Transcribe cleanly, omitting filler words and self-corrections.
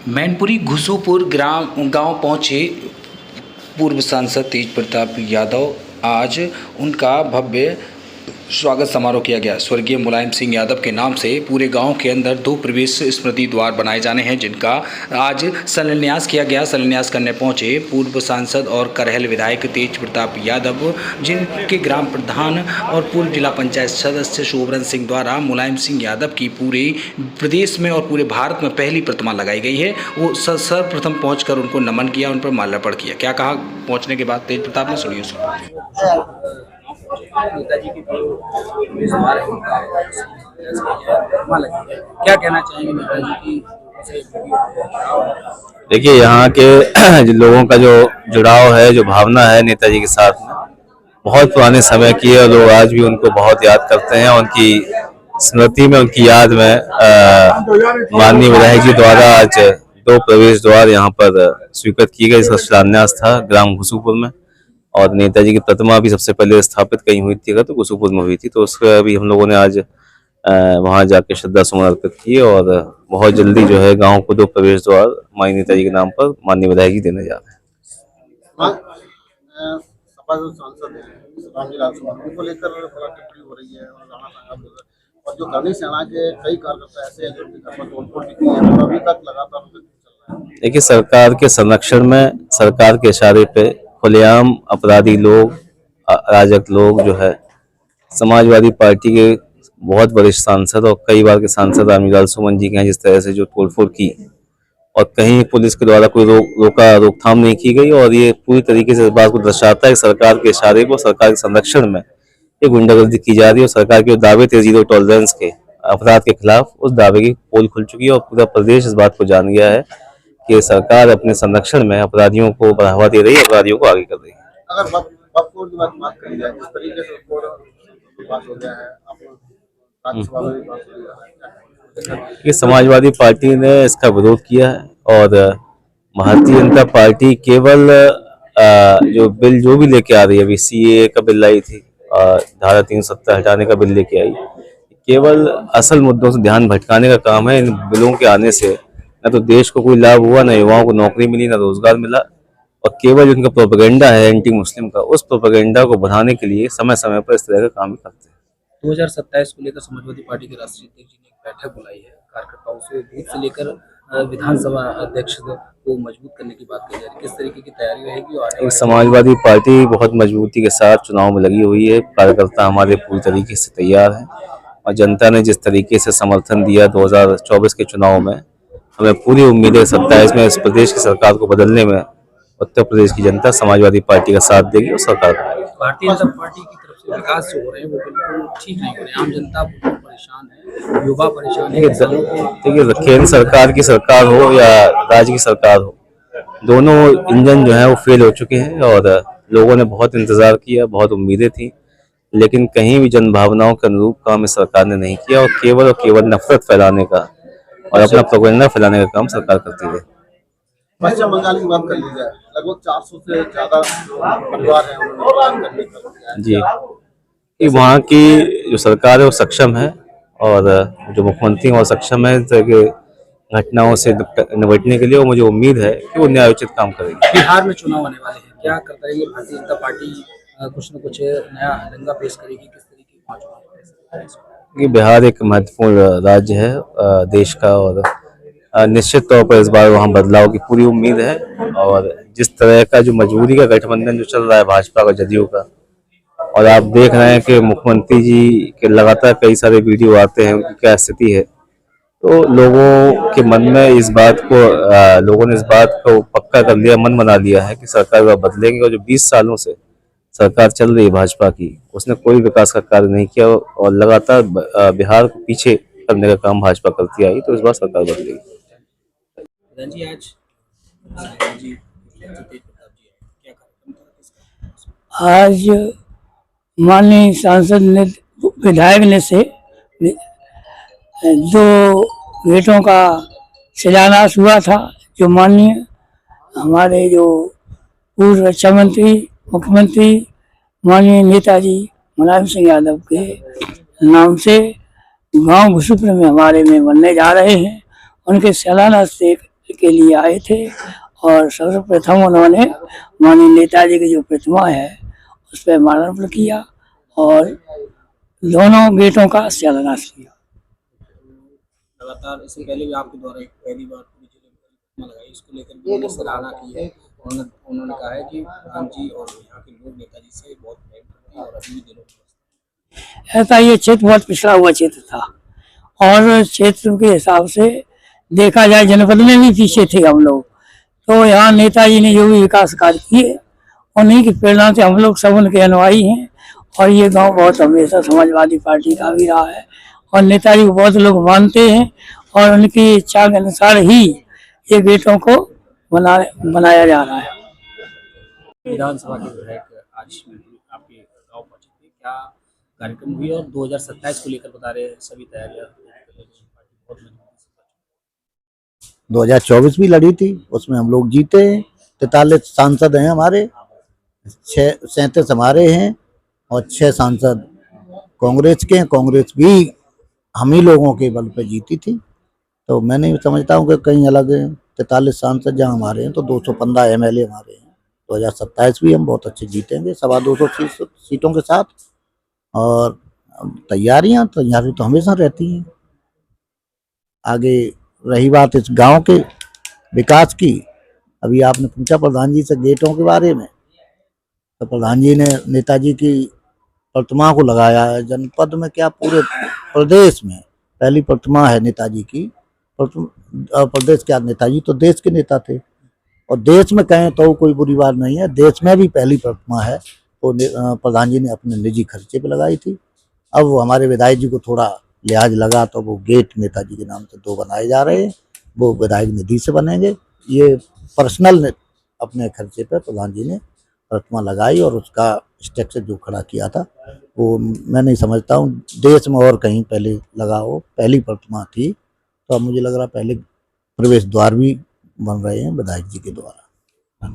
मैनपुरी घुसूपुर गांव पहुंचे पूर्व सांसद तेज प्रताप यादव। आज उनका भव्य स्वागत समारोह किया गया। स्वर्गीय मुलायम सिंह यादव के नाम से पूरे गांव के अंदर 2 प्रवेश स्मृति द्वार बनाए जाने हैं, जिनका आज शिलान्यास किया गया। शिलान्यास करने पहुंचे पूर्व सांसद और करहल विधायक तेज प्रताप यादव, जिनके ग्राम प्रधान और पूर्व जिला पंचायत सदस्य शोभरन सिंह द्वारा मुलायम सिंह यादव की पूरे प्रदेश में और पूरे भारत में पहली प्रतिमा लगाई गई है। वो सर्वप्रथम पहुँच उनको नमन किया, उन पर माल्यार्पण किया। क्या कहा पहुँचने के बाद तेज प्रताप ने, सुनिए उसको। नेताजी की क्या कहना चाहेंगे नेताजी की? देखिए, यहाँ के लोगों का जो जुड़ाव है, जो भावना है नेताजी के साथ में, बहुत पुराने समय की है। लोग आज भी उनको बहुत याद करते हैं। उनकी स्मृति में, उनकी याद में माननीय विधायक जी द्वारा आज 2 प्रवेश द्वार यहाँ पर स्वीकृत किए गए। इसका शिलान्यास था ग्राम घुसूपुर में, और नेताजी की प्रतिमा भी सबसे पहले स्थापित कहीं हुई थी तो घुसूपुर में हुई थी। तो उसका भी हम लोगों ने आज वहां जाके श्रद्धा सुमन अर्पित किए, और बहुत जल्दी जो है गांव को 2 प्रवेश द्वार माननीय नेताजी के नाम पर माननीय विधायक जी देने जा रहे हैं। सपा जो सांसद हैं को लेकर बड़ा टिप्पणी हो रही है और जो गणेश सेना के कई कार्यकर्ता ऐसे हैं जो घर पर तोड़फोड़ की है, तो अभी तक लगातार चल रहा है। देखिए, सरकार के संरक्षण में, सरकार के इशारे पे खुलेआम अपराधी लोग, अराजक लोग जो है, समाजवादी पार्टी के बहुत वरिष्ठ सांसद और कई बार के सांसद रामलाल सुमन जी के हैं, जिस तरह से जो तोड़फोड़ की और कहीं पुलिस के द्वारा कोई रोकथाम नहीं की गई, और ये पूरी तरीके से इस बात को दर्शाता है कि सरकार के इशारे को, सरकार के संरक्षण में ये गुंडागर्दी की जा रही है। और सरकार के दावे थे 0 टॉलरेंस के अपराध के खिलाफ, उस दावे की पोल खुल चुकी है और पूरा प्रदेश इस बात को जान गया है कि सरकार अपने संरक्षण में अपराधियों को बढ़ावा दे रही है, अपराधियों को आगे कर रही है। अगर बकफोड़ की बात करी जाए, जिस तरीके से पास हो गया है, राज्यसभा में पास हो गया है, कि समाजवादी पार्टी ने इसका विरोध किया है, और भारतीय जनता पार्टी केवल जो बिल जो भी लेके आ रही है, अभी CAA का बिल लाई थी, धारा 370 हटाने का बिल लेके आई, केवल असल मुद्दों से ध्यान भटकाने का काम है। इन बिलों के आने से न तो देश को कोई लाभ हुआ, न युवाओं को नौकरी मिली, न रोजगार मिला, और केवल उनका प्रोपेगेंडा है एंटी मुस्लिम का, उस प्रोपेगेंडा को बढ़ाने के लिए समय समय पर इस तरह का काम करते हैं। 2027 को लेकर समाजवादी पार्टी के राष्ट्रीय अध्यक्ष जी ने एक बैठक बुलाई है कार्यकर्ताओं से, बूथ से लेकर विधानसभा अध्यक्ष को मजबूत करने की बात कही जा रही है। किस तरीके की तैयारी रहेगी? और समाजवादी पार्टी बहुत मजबूती के साथ चुनाव में लगी हुई है। कार्यकर्ता हमारे पूरी तरीके से तैयार हैं, और जनता ने जिस तरीके से समर्थन दिया 2024 के चुनाव में, हमें पूरी उम्मीद है 27 में इस प्रदेश की सरकार को बदलने में उत्तर प्रदेश की जनता समाजवादी पार्टी का साथ देगी और सरकार बनाएगी। भारतीय जनता पार्टी की तरफ से विकास जो हो रहे हैं वो बिल्कुल ठीक नहीं हो रहे हैं। आम जनता परेशान है, युवा परेशान है। देखिए, केंद्र सरकार की सरकार हो या राज्य की सरकार हो, दोनों इंजन जो है वो फेल हो चुके हैं, और लोगों ने बहुत इंतजार किया, बहुत उम्मीदें थी, लेकिन कहीं भी जन भावनाओं के अनुरूप काम इस सरकार ने नहीं किया, और केवल नफरत फैलाने का और अपना प्रोपेगेंडा फैलाने का काम सरकार करती है। पश्चिम बंगाल की बात कर ली जाए, लगभग 400 से ज्यादा परिवार हैं जी, कि वहाँ की जो सरकार है वो सक्षम है, और जो मुख्यमंत्री वो सक्षम है इस तरह के घटनाओं से निपटने के लिए, और मुझे उम्मीद है कि वो न्यायोचित काम करेगी। बिहार में चुनाव आने वाले हैं, क्या करता रहेगी भारतीय जनता पार्टी? कुछ न कुछ नया रंगा पेश करेगी? किस तरीके के चुनाव? कि बिहार एक महत्वपूर्ण राज्य है देश का, और निश्चित तौर पर इस बार वहाँ बदलाव की पूरी उम्मीद है। और जिस तरह का जो मजबूरी का गठबंधन जो चल रहा है भाजपा का, जदयू का, और आप देख रहे हैं कि मुख्यमंत्री जी के लगातार कई सारे वीडियो आते हैं, उनकी क्या स्थिति है, तो लोगों के मन में इस बात को लोगों ने इस बात को पक्का कर लिया, मन बना लिया है कि सरकार बदलेंगे। और जो 20 सालों से सरकार चल रही है भाजपा की, उसने कोई विकास का कार्य नहीं किया, और लगातार बिहार को पीछे करने का काम भाजपा करती आई, तो इस बार सरकार बदलेगी। आज माननीय सांसद ने, विधायक ने से 2 गेटों का शिलान्यास हुआ था, जो माननीय हमारे जो पूर्व रक्षा मंत्री, मुख्यमंत्री माननीय नेताजी मुलायम सिंह यादव के नाम से गांव घुसूपुर में हमारे में बनने जा रहे हैं। उनके शिलान्यास से के लिए आए थे और सर्वप्रथम उन्होंने माननीय नेताजी की जो प्रतिमा है उस पर माल्यार्पण किया और दोनों गेटों का शिलान्यास किया। लगातार इससे पहले भी आपके द्वारा एक पहली बार पूरे जिले में प्रतिमा लगाई, इसको लेकर भी उन्होंने सराहना की है। उन्होंने कहा है कि प्रधान जी और यहाँ के लोग नेताजी से बहुत प्रेम करते हैं और अभी भी दिलों में। ऐसा ये क्षेत्र बहुत पिछड़ा हुआ क्षेत्र था और क्षेत्र के हिसाब से देखा जाए जनपद में भी पीछे थे हम लोग, तो यहाँ नेताजी ने जो भी विकास कार्य किए उन्हीं की प्रेरणा से हम लोग सब उनके अनुयायी हैं और ये गांव बहुत हमेशा समाजवादी पार्टी का भी रहा है और नेताजी को बहुत लोग मानते हैं और उनकी इच्छा के अनुसार ही ये गेटों को बनाया जा रहा है। विधानसभा के विधायक आज आपके गांव पहुंचे थे, क्या कार्यक्रम हुई और 2027 को लेकर बता रहे हैं सभी तैयारियां बहुत मजबूती से। 2024 भी लड़ी थी, उसमें हम लोग जीते हैं। 43 सांसद हैं हमारे, 37 हमारे हैं और 6 सांसद कांग्रेस के हैं। कांग्रेस भी हम ही लोगों के बल पे जीती थी, तो मैं नहीं समझता हूँ कि कहीं अलग है। 43 सांसद जहाँ हमारे हैं तो 215 MLA हमारे हैं। 2027 भी हम बहुत अच्छे जीतेंगे, 225 सीटों के साथ। और तैयारियां तो हमेशा रहती हैं। आगे रही बात इस गांव के विकास की, अभी आपने पूछा प्रधान जी से गेटों के बारे में, तो प्रधान जी ने नेताजी की प्रतिमा को लगाया है जनपद में, क्या पूरे प्रदेश में पहली प्रतिमा है नेताजी की। प्रदेश क्या, नेताजी तो देश के नेता थे और देश में कहें तो कोई बुरी बात नहीं है, देश में भी पहली प्रतिमा है। तो प्रधान जी ने अपने निजी खर्चे पे लगाई थी। अब वो हमारे विधायक जी को थोड़ा लिहाज लगा तो वो गेट नेताजी के नाम से 2 बनाए जा रहे हैं, वो विधायक निधि से बनेंगे। ये पर्सनल अपने खर्चे पे प्रधान जी ने प्रतिमा लगाई और उसका स्ट्रक्चर जो खड़ा किया था वो मैं नहीं समझता हूँ देश में और कहीं पहले लगा हो। पहली प्रतिमा थी, तो अब मुझे लग रहा पहले प्रवेश द्वार भी बन रहे हैं विधायक जी के द्वारा।